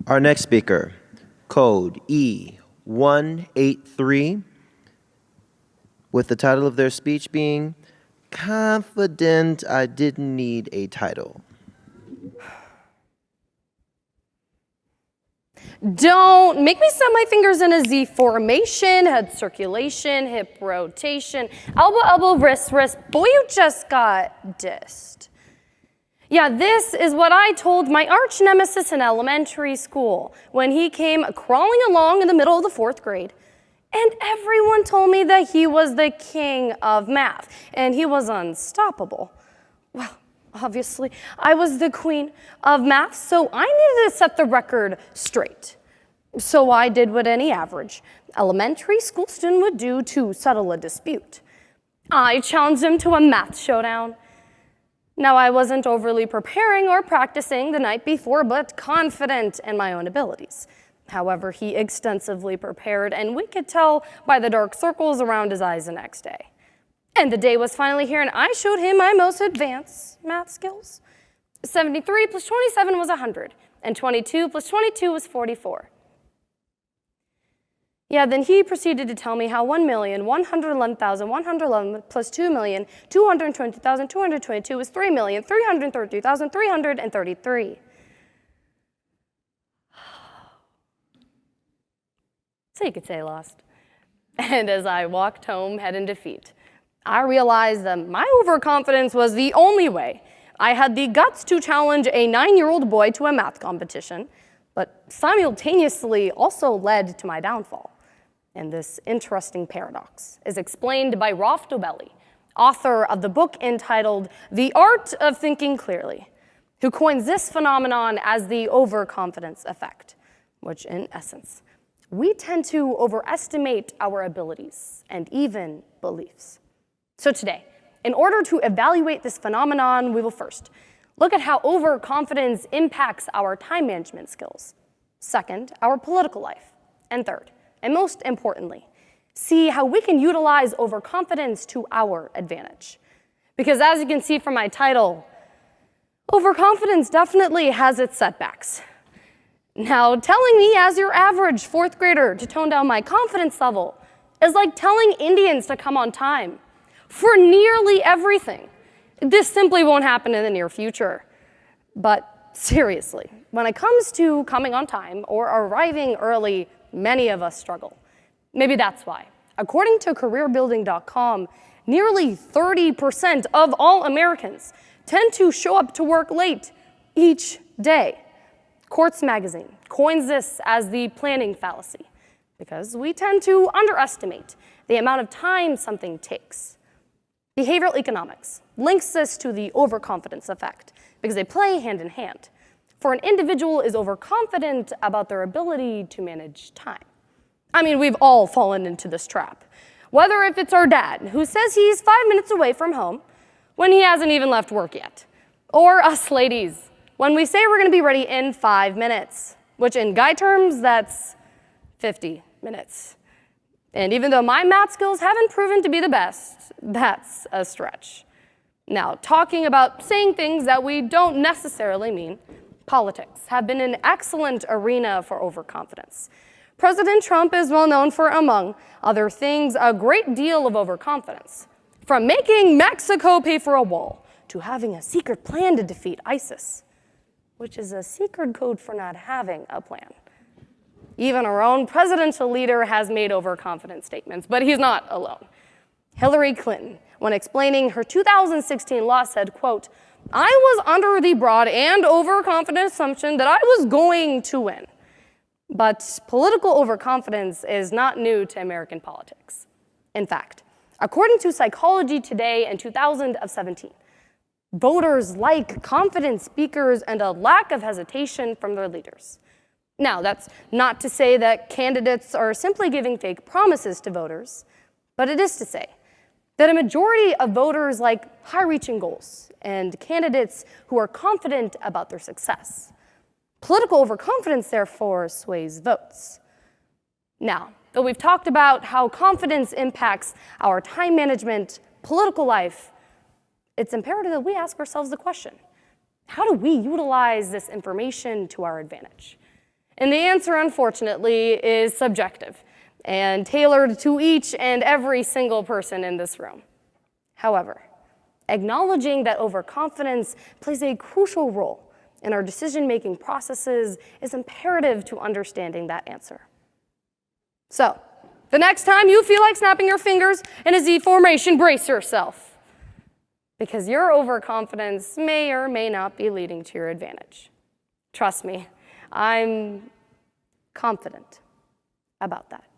Our next speaker, code E183, with the title of their speech being, Confident I Didn't Need a Title. Don't make me set my fingers in a Z formation, head circulation, hip rotation, elbow, elbow, wrist, wrist. Boy, you just got dissed. Yeah, this is what I told my arch nemesis in elementary school when he came crawling along in the middle of the 4th grade. And everyone told me that he was the king of math and he was unstoppable. Well, obviously, I was the queen of math, so I needed to set the record straight. So I did what any average elementary school student would do to settle a dispute. I challenged him to a math showdown. Now, I wasn't overly preparing or practicing the night before, but confident in my own abilities. However, he extensively prepared, and we could tell by the dark circles around his eyes the next day. And the day was finally here, and I showed him my most advanced math skills. 73 plus 27 was 100, and 22 plus 22 was 44. Yeah, then he proceeded to tell me how 1,111,111 plus 2,220,222 is 3,333,333. So you could say lost. And as I walked home, head in defeat, I realized that my overconfidence was the only way. I had the guts to challenge a 9-year-old boy to a math competition, but simultaneously also led to my downfall. And this interesting paradox is explained by Rolf Dobelli, author of the book entitled The Art of Thinking Clearly, who coins this phenomenon as the overconfidence effect, which in essence, we tend to overestimate our abilities and even beliefs. So today, in order to evaluate this phenomenon, we will first look at how overconfidence impacts our time management skills. Second, our political life. And third, and most importantly, see how we can utilize overconfidence to our advantage. Because as you can see from my title, overconfidence definitely has its setbacks. Now, telling me as your average 4th grader to tone down my confidence level is like telling Indians to come on time for nearly everything. This simply won't happen in the near future. But seriously, when it comes to coming on time or arriving early, many of us struggle. Maybe that's why, according to careerbuilding.com, nearly 30% of all Americans tend to show up to work late each day. Quartz magazine coins this as the planning fallacy because we tend to underestimate the amount of time something takes. Behavioral economics links this to the overconfidence effect because they play hand in hand. For an individual is overconfident about their ability to manage time. I mean, we've all fallen into this trap. Whether if it's our dad, who says he's 5 minutes away from home when he hasn't even left work yet, or us ladies, when we say we're going to be ready in 5 minutes, which in guy terms, that's 50 minutes. And even though my math skills haven't proven to be the best, that's a stretch. Now, talking about saying things that we don't necessarily mean, politics have been an excellent arena for overconfidence. President Trump is well known for, among other things, a great deal of overconfidence. From making Mexico pay for a wall to having a secret plan to defeat ISIS, which is a secret code for not having a plan. Even our own presidential leader has made overconfident statements, but he's not alone. Hillary Clinton, when explaining her 2016 loss, said, quote, "I was under the broad and overconfident assumption that I was going to win." But political overconfidence is not new to American politics. In fact, according to Psychology Today in 2017, voters like confident speakers and a lack of hesitation from their leaders. Now, that's not to say that candidates are simply giving fake promises to voters, but it is to say that a majority of voters like high-reaching goals and candidates who are confident about their success. Political overconfidence, therefore, sways votes. Now, though we've talked about how confidence impacts our time management, political life, it's imperative that we ask ourselves the question, how do we utilize this information to our advantage? And the answer, unfortunately, is subjective and tailored to each and every single person in this room. However, acknowledging that overconfidence plays a crucial role in our decision-making processes is imperative to understanding that answer. So, the next time you feel like snapping your fingers in a Z formation, brace yourself, because your overconfidence may or may not be leading to your advantage. Trust me, I'm confident about that.